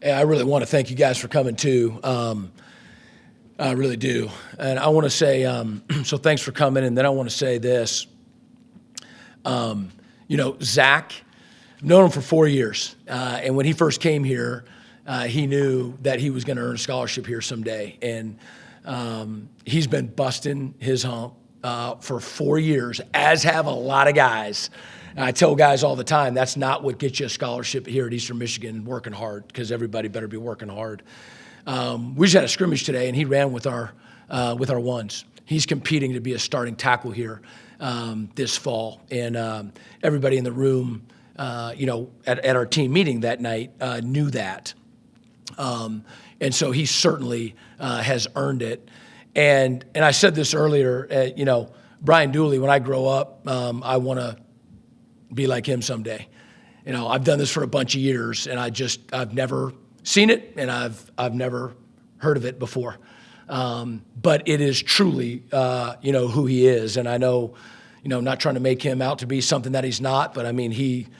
I really want to thank you guys for coming too. I really do. And I want to say, so thanks for coming. And then I want to say this. Zach, I've known him for 4 years. And when he first came here, he knew that he was going to earn a scholarship here someday. And he's been busting his hump for 4 years, as have a lot of guys. And I tell guys all the time, that's not what gets you a scholarship here at Eastern Michigan, working hard, because everybody better be working hard. We just had a scrimmage today, and he ran with our ones. He's competing to be a starting tackle here this fall, and everybody in the room, at our team meeting that night knew that, and so he certainly has earned it. And I said this earlier, Brian Dooley. When I grow up, I want to be like him someday. I've done this for a bunch of years, and I've never seen it, and I've never heard of it before. But it is truly, who he is. And I know, not trying to make him out to be something that he's not, but I mean, he's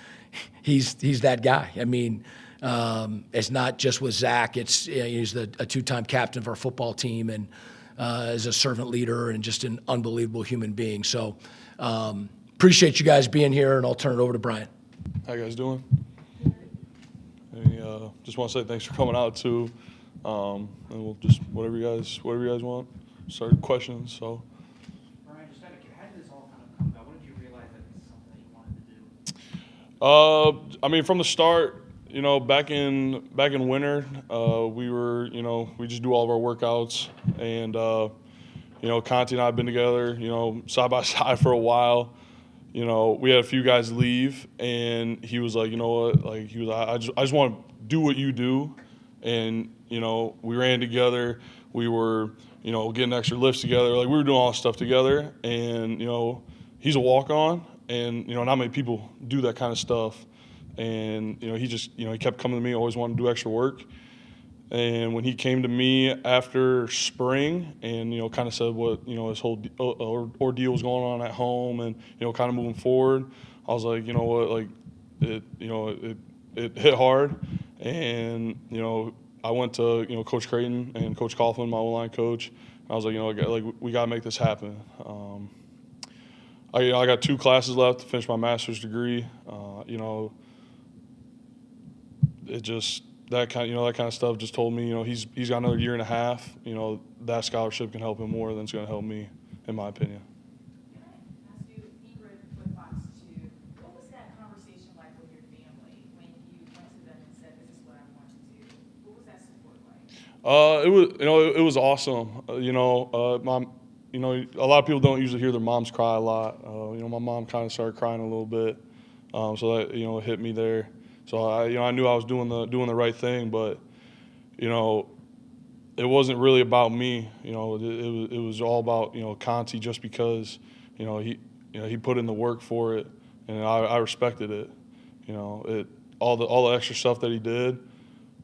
that guy. I mean, it's not just with Zach. He's a two-time captain of our football team, and is a servant leader and just an unbelievable human being. So appreciate you guys being here, and I'll turn it over to Brian. How you guys doing? Just want to say thanks for coming out too, and we'll just whatever you guys want. Start questions. So. Brian, just how did this all kind of come about? When did you realize that this is something that you wanted to do? I mean, from the start, back in winter, we just do all of our workouts, and Conti and I have been together, side by side for a while. We had a few guys leave, and he was like, you know what, like he was, I just want to do what you do, and we ran together. We were, getting extra lifts together. Like we were doing all this stuff together, and he's a walk-on, and not many people do that kind of stuff. And he just he kept coming to me, always wanted to do extra work. And when he came to me after spring and, kind of said what, his whole ordeal was going on at home and, kind of moving forward, I was like, you know what, like, it hit hard. And, I went to, Coach Creighton and Coach Coughlin, my O-line coach. I was like, we got to make this happen. I got 2 classes left to finish my master's degree. It just... that kind of stuff just told me, he's got another year and a half. That scholarship can help him more than it's going to help me, in my opinion. Can I ask you, with Fox 2, what was that conversation like with your family when you went to them and said, "This is what I want to do"? What was that support like? It was awesome. Mom. A lot of people don't usually hear their moms cry a lot. My mom kind of started crying a little bit, so that it hit me there. So I knew I was doing the right thing, but it wasn't really about me. It was all about Conti, just because he put in the work for it, and I respected it. All the extra stuff that he did.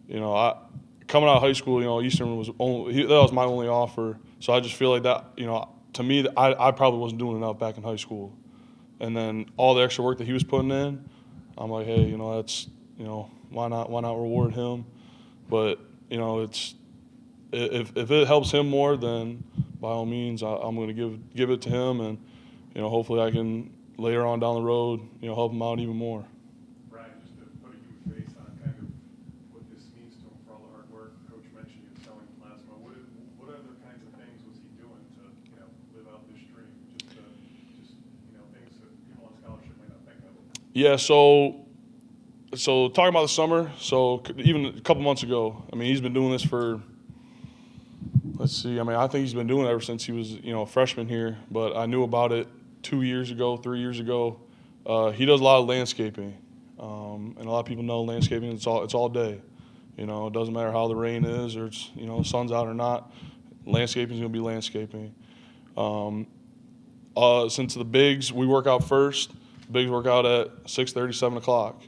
Coming out of high school, Eastern was that was my only offer. So I just feel like that to me I probably wasn't doing enough back in high school, and then all the extra work that he was putting in. I'm like, hey, that's, why not reward him? But, it's if it helps him more, then by all means, I'm going to give it to him, and, hopefully I can later on down the road, help him out even more. Brian, just to put a huge face on kind of what this means to him for all the hard work. Coach mentioned you selling plasma. What other kinds of things was he doing to, live out this dream? Just things that people on scholarship might not think of. Yeah, so talking about the summer, so even a couple months ago, I mean, he's been doing this for, let's see, I think he's been doing it ever since he was, a freshman here, but I knew about it 3 years ago. He does a lot of landscaping, and a lot of people know landscaping, it's all day. It doesn't matter how the rain is or it's, the sun's out or not, landscaping is going to be landscaping. Since the bigs, we work out first. Bigs work out at 6:30, 7 o'clock.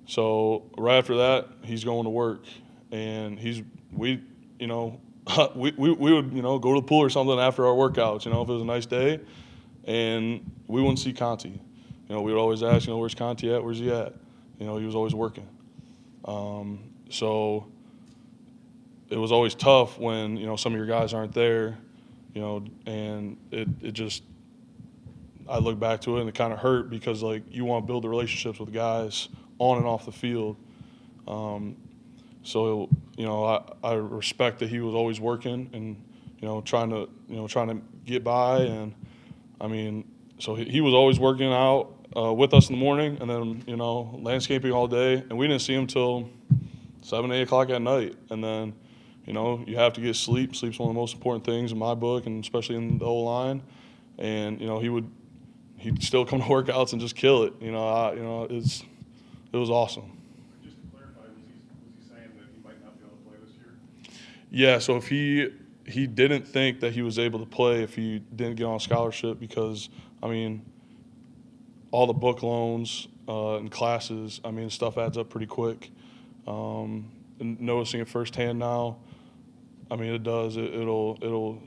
So right after that, he's going to work, and we would go to the pool or something after our workouts. If it was a nice day, and we wouldn't see Conti. We would always ask, where's Conti at? Where's he at? He was always working. So it was always tough when, some of your guys aren't there, and it just, I look back to it and it kind of hurt because, like, you want to build the relationships with guys on and off the field. So, I respect that he was always working and, trying to get by. And, I mean, so he was always working out with us in the morning and then, landscaping all day. And we didn't see him till 7, 8 o'clock at night. And then, you have to get sleep. Sleep's one of the most important things in my book, and especially in the O-line. And, he'd still come to workouts and just kill it. It was awesome. Just to clarify, was he saying that he might not be able to play this year? Yeah, so if he didn't think that he was able to play if he didn't get on scholarship because, I mean, all the book loans and classes, I mean, stuff adds up pretty quick. And noticing it firsthand now, I mean, it does. It'll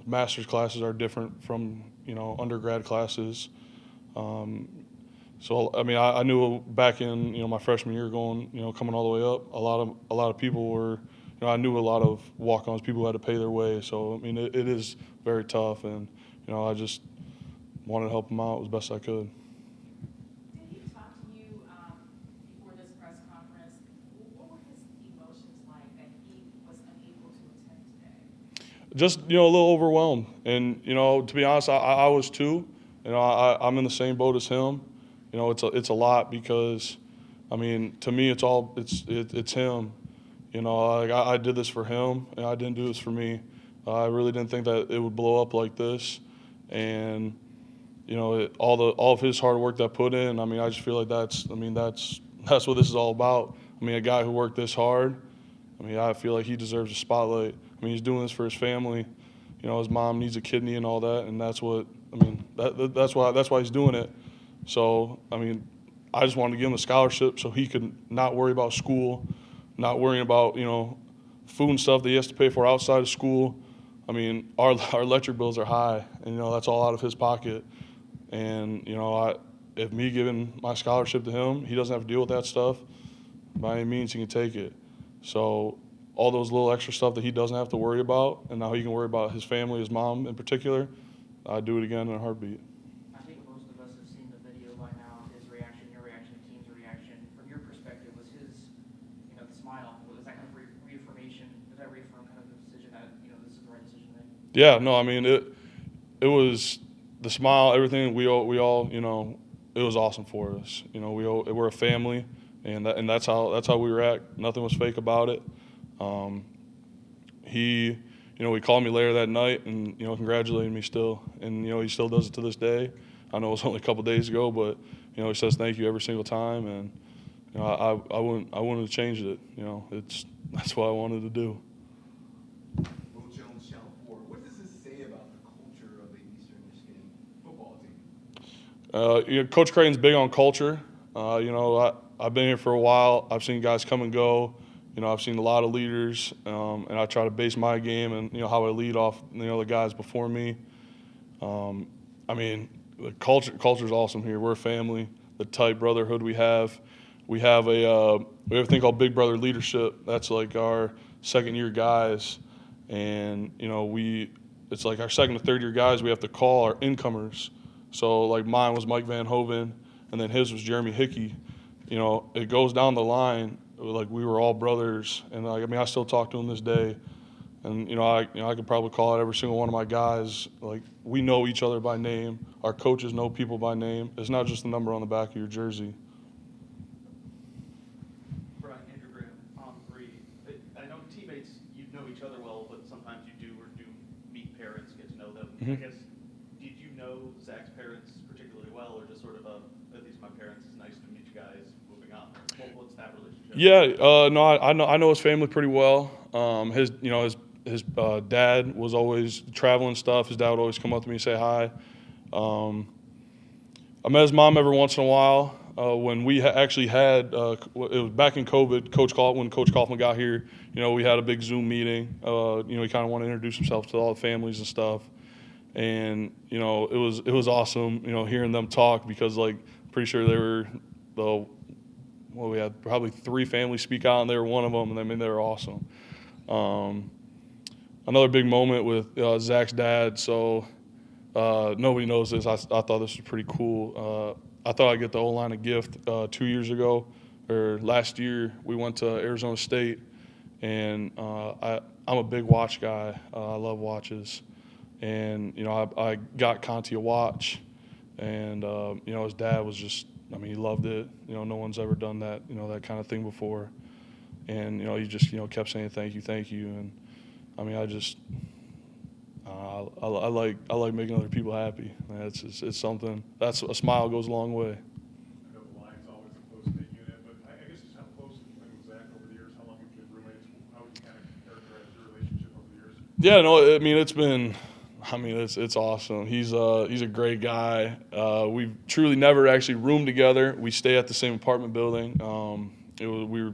master's classes are different from, undergrad classes. So, I mean, I knew back in, my freshman year going, coming all the way up, a lot of people were, I knew a lot of walk-ons, people who had to pay their way. So, I mean, it is very tough. And, I just wanted to help them out as best I could. Did he talk to you before this press conference? What were his emotions like that he was unable to attend today? Just, a little overwhelmed. And, to be honest, I was too. I'm in the same boat as him. It's a lot because, I mean, to me, it's him. Like I did this for him, and I didn't do this for me. I really didn't think that it would blow up like this. And, all of his hard work that put in, I mean, I just feel like that's what this is all about. I mean, a guy who worked this hard, I mean, I feel like he deserves a spotlight. I mean, he's doing this for his family. His mom needs a kidney and all that, and that's what, I mean, that's why he's doing it. So, I mean, I just wanted to give him a scholarship so he could not worry about school, not worrying about, food and stuff that he has to pay for outside of school. I mean, our electric bills are high, and, that's all out of his pocket. And, if me giving my scholarship to him, he doesn't have to deal with that stuff. By any means, he can take it. So all those little extra stuff that he doesn't have to worry about, and now he can worry about his family, his mom in particular, I'd do it again in a heartbeat. I think most of us have seen the video by now, his reaction, your reaction, the team's reaction. From your perspective, was his, the smile, was that kind of reaffirmation, does that reaffirm kind of the decision that, this is the right decision to make? Yeah, no, I mean, it was the smile, everything, we all, it was awesome for us. We're a family, and that's how we were at. Nothing was fake about it. He, he called me later that night and, congratulated me still. And, he still does it to this day. I know it was only a couple of days ago, but, he says thank you every single time. And, I wouldn't have changed it. That's what I wanted to do. Will Jones, Channel 4. What does this say about the culture of the Eastern Michigan football team? Coach Creighton's big on culture. I've been here for a while. I've seen guys come and go. I've seen a lot of leaders, and I try to base my game and, how I lead off, the guys before me. I mean, the culture's awesome here. We're a family. The tight brotherhood we have. We have a thing called Big Brother Leadership. That's like our second-year guys, and, it's like our second to third-year guys we have to call our incomers. So, like, mine was Mike Van Hoven, and then his was Jeremy Hickey. It goes down the line. Like, we were all brothers, and I still talk to him this day, and I could probably call out every single one of my guys. Like, we know each other by name. Our coaches know people by name. It's not just the number on the back of your jersey. Brian, Andrew Graham, on three. I know teammates, you know each other well, but sometimes you do meet parents, get to know them. Mm-hmm. I guess, did you know Zach's parents particularly well, or just sort of at least my parents, it's nice to meet you guys, moving on? What's that relationship? Yeah, no, I know his family pretty well. His dad was always traveling stuff. His dad would always come up to me and say hi. I met his mom every once in a while. When we actually had, it was back in COVID, when Coach Kaufman got here, we had a big Zoom meeting. He kind of wanted to introduce himself to all the families and stuff. And, it was awesome, hearing them talk because, like, pretty sure they were we had probably 3 families speak out, and they were one of them, and I mean, they were awesome. Another big moment with Zach's dad. So nobody knows this. I thought this was pretty cool. I thought I'd get the O-line a gift 2 years ago, or last year. We went to Arizona State, and I'm a big watch guy. I love watches. And, I got Conti a watch, and, his dad was just, he loved it. No one's ever done that, that kind of thing before. And, he just, kept saying thank you. And, I just, I like making other people happy. It's something, that's a smile goes a long way. I know the line's always a close-knit unit, but I guess just how close have you been with Zach over the years? How long have you been roommates? How would you kind of characterize your relationship over the years? Yeah, no, it's been, it's awesome. He's a great guy. We've truly never actually roomed together. We stay at the same apartment building. We were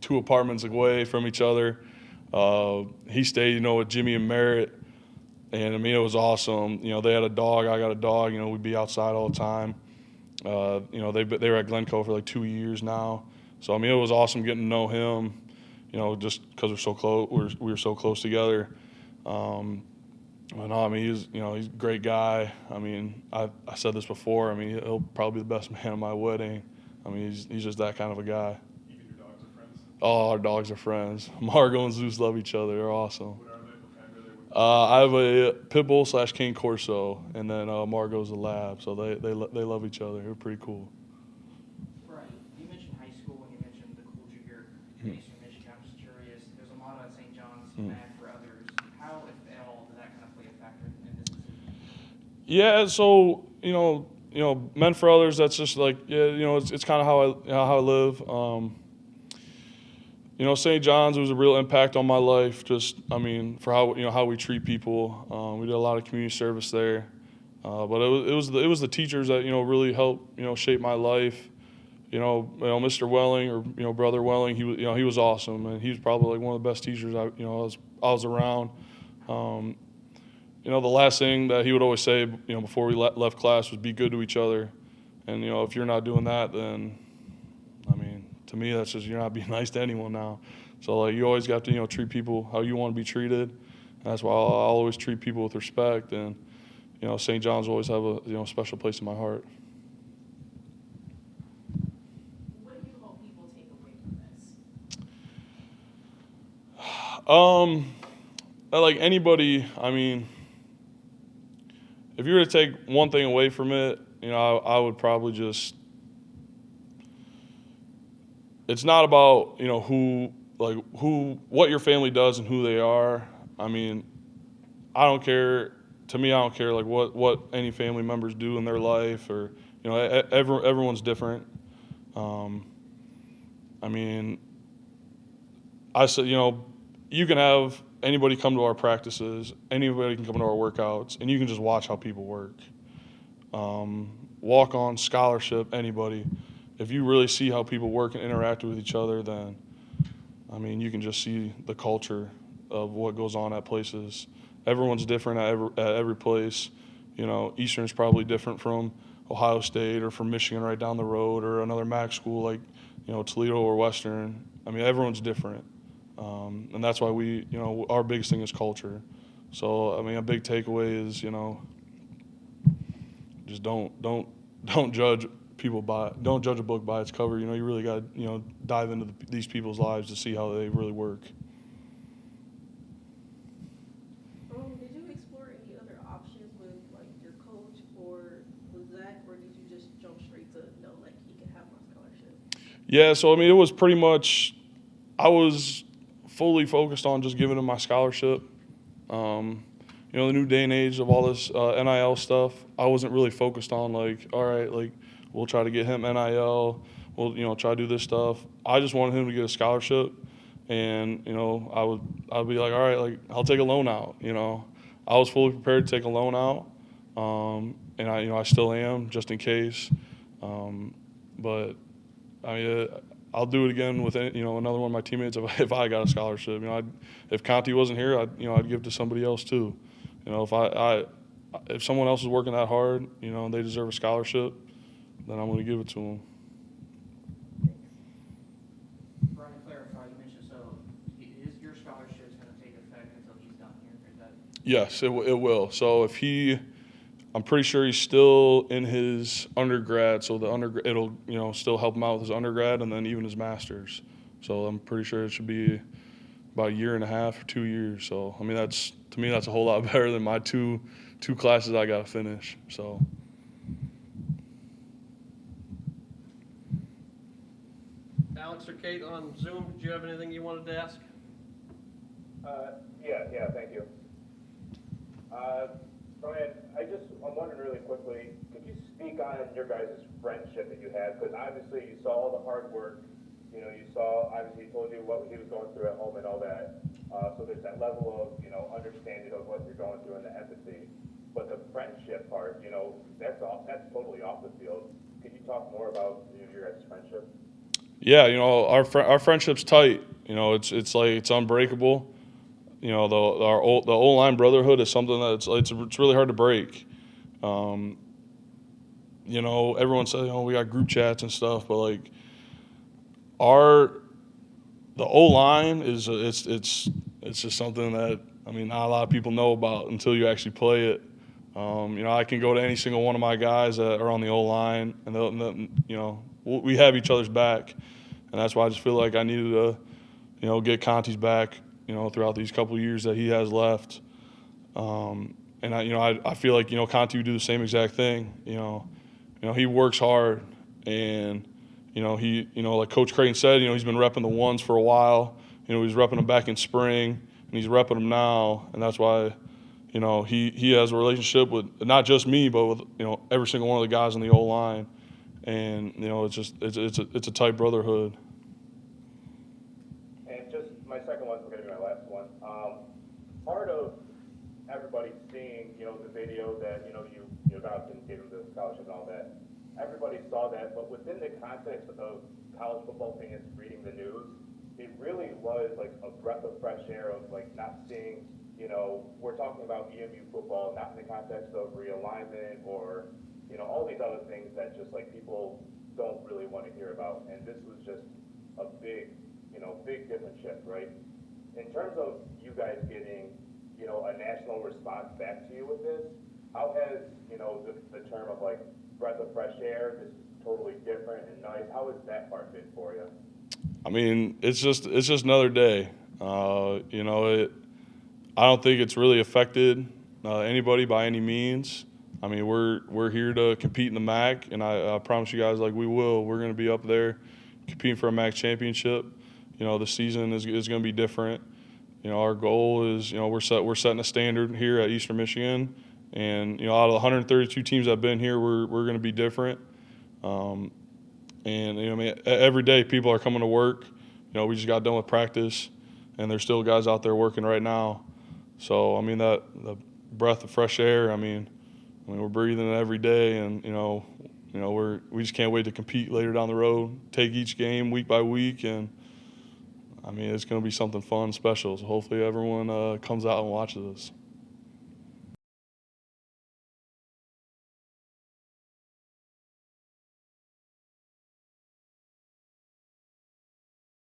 2 apartments away from each other. He stayed, with Jimmy and Merritt, and it was awesome. They had a dog. I got a dog. We'd be outside all the time. They were at Glencoe for like 2 years now. So it was awesome getting to know him. Just because we're so close, we were so close together. But no, he's a great guy. I said this before. He'll probably be the best man at my wedding. He's just that kind of a guy. Even your dogs are friends? Oh, our dogs are friends. Margot and Zeus love each other. They're awesome. What are they? What kind are they? I have a pit bull / Cane Corso, and then Margot's a lab. So they love each other. They're pretty cool. Right. You mentioned high school and you mentioned the culture here in Eastern Michigan. I'm just curious. There's a motto at St. John's, "Man for others." How, if at all, does that kind of play a factor in this decision? Yeah. So men for others. That's just like it's kind of how I live. St. John's was a real impact on my life. Just for how we treat people. We did a lot of community service there. But it was the teachers that really helped shape my life. Mr. Welling, or Brother Welling, he was awesome, and he was probably like one of the best teachers I was around. The last thing that he would always say before we left class was be good to each other, and if you're not doing that, then to me that's just you're not being nice to anyone now. So you always got to treat people how you want to be treated. And that's why I'll always treat people with respect, and St. John's will always have a special place in my heart. What do you hope people take away from this? Like anybody, if you were to take one thing away from it, I would probably just. It's not about what your family does and who they are. I don't care. To me, I don't care what any family members do in their life, or everyone's different. I said you can have anybody come to our practices, anybody can come to our workouts, and you can just watch how people work. Walk on, scholarship, anybody. If you really see how people work and interact with each other, then, you can just see the culture of what goes on at places. Everyone's different at every place. Eastern's probably different from Ohio State or from Michigan right down the road, or another MAC school like, Toledo or Western. Everyone's different. And that's why our biggest thing is culture. So, a big takeaway is, just don't judge people don't judge a book by its cover. You really got to dive into these people's lives to see how they really work. Did you explore any other options with your coach or with Zach, or did you just jump straight to no, he can have my scholarship? Yeah, so it was pretty much I was fully focused on just giving him my scholarship. The new day and age of all this NIL stuff, I wasn't really focused on all right, we'll try to get him NIL. We'll try to do this stuff. I just wanted him to get a scholarship, and I'd be like, all right, I'll take a loan out. I was fully prepared to take a loan out, and I still am just in case. But I'll do it again with another one of my teammates if I got a scholarship. If Conti wasn't here, I'd give to somebody else too. If someone else is working that hard, and they deserve a scholarship, then I'm going to give it to them. Brian, to clarify, you mentioned, so your Yes, it will. So I'm pretty sure he's still in his undergrad, so it'll still help him out with his undergrad and then even his master's. So I'm pretty sure it should be about a year and a half or 2 years. So I mean to me that's a whole lot better than my two classes I got to finish. So. Alex or Kate on Zoom, did you have anything you wanted to ask? Yeah, thank you. Brian, I'm wondering really quickly, could you speak on your guys' friendship that you had? Because obviously you saw all the hard work, you obviously he told you what he was going through at home and all that. So there's that level of, understanding of what you're going through and the empathy. But the friendship part, that's totally off the field. Could you talk more about your guys' friendship? Yeah, our friendship's tight. It's like it's unbreakable. The O-line brotherhood is something that it's really hard to break. Everyone says we got group chats and stuff, but like the O-line is it's just something that not a lot of people know about until you actually play it. I can go to any single one of my guys that are on the O-line, and we have each other's back, and that's why I just feel like I needed to, get Conti's back, throughout these couple of years that he has left. And I feel like, Conti would do the same exact thing. He works hard, and like Coach Creighton said, he's been repping the ones for a while. He was repping them back in spring, and he's repping them now, and that's why. He has a relationship with not just me, but with every single one of the guys on the O-line, and it's a tight brotherhood. And just my second one's going to be my last one. Part of everybody seeing the video that you adopted and gave him the scholarship and all that, everybody saw that, but within the context of college football fans reading the news, it really was like a breath of fresh air of like not seeing. We're talking about EMU football, not in the context of realignment or, all these other things that just like people don't really want to hear about. And this was just a big different shift, right? In terms of you guys getting, a national response back to you with this, how has, the term of like breath of fresh air, this is totally different and nice, how has that part been for you? It's just another day. I don't think it's really affected anybody by any means. We're here to compete in the MAC, and I promise you guys, like we will. We're going to be up there competing for a MAC championship. The season is going to be different. Our goal is, we're setting a standard here at Eastern Michigan, and out of the 132 teams that have been here, we're going to be different. Every day people are coming to work. We just got done with practice, and there's still guys out there working right now. So that the breath of fresh air. We're breathing it every day, and we just can't wait to compete later down the road. Take each game week by week, and it's going to be something fun, special. So hopefully everyone comes out and watches us.